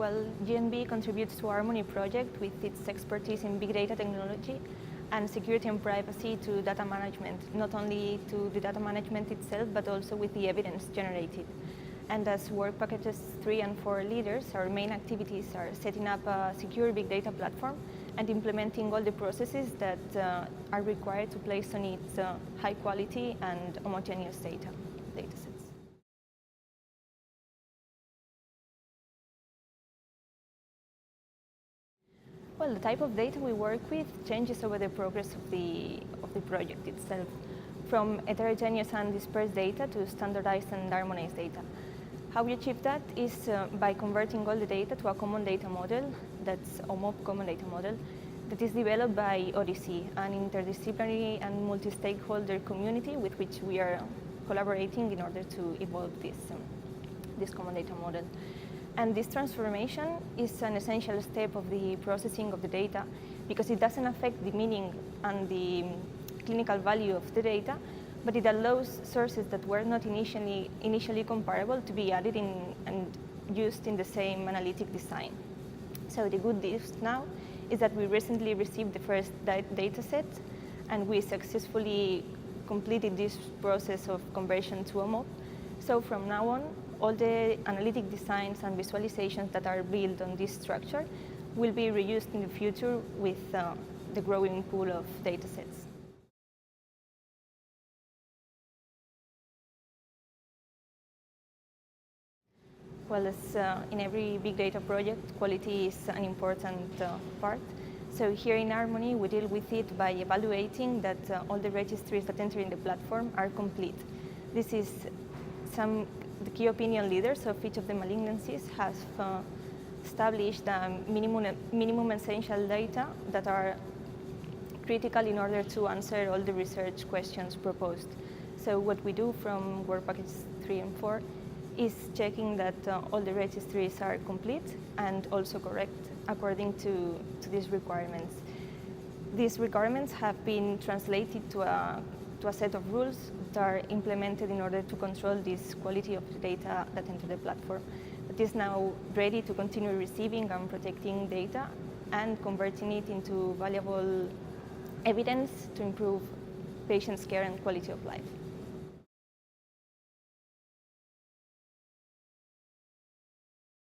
Well, GMV contributes to Harmony project with its expertise in big data technology and security and privacy to data management, not only to the data management itself, but also with the evidence generated. And as work packages 3 and 4 leaders, our main activities are setting up a secure big data platform and implementing all the processes that are required to place on it high quality and homogeneous data sets. Well, the type of data we work with changes over the progress of the project itself, from heterogeneous and dispersed data to standardized and harmonized data. How we achieve that is by converting all the data to a common data model, that's OMOP common data model, that is developed by Odyssey, an interdisciplinary and multi-stakeholder community with which we are collaborating in order to evolve this common data model. And this transformation is an essential step of the processing of the data because it doesn't affect the meaning and the clinical value of the data, but it allows sources that were not initially comparable to be added in and used in the same analytic design. So the good news now is that we recently received the first data set, and we successfully completed this process of conversion to OMOP. So from now on, all the analytic designs and visualizations that are built on this structure will be reused in the future with the growing pool of data sets. Well, as in every big data project, quality is an important part. So here in Harmony, we deal with it by evaluating that all the registries that enter in the platform are complete. This is the key opinion leaders of each of the malignancies have established minimum essential data that are critical in order to answer all the research questions proposed. So what we do from work packages 3 and 4 is checking that all the registries are complete and also correct according to these requirements. These requirements have been translated to a set of rules that are implemented in order to control this quality of the data that enter the platform. It is now ready to continue receiving and protecting data and converting it into valuable evidence to improve patients' care and quality of life.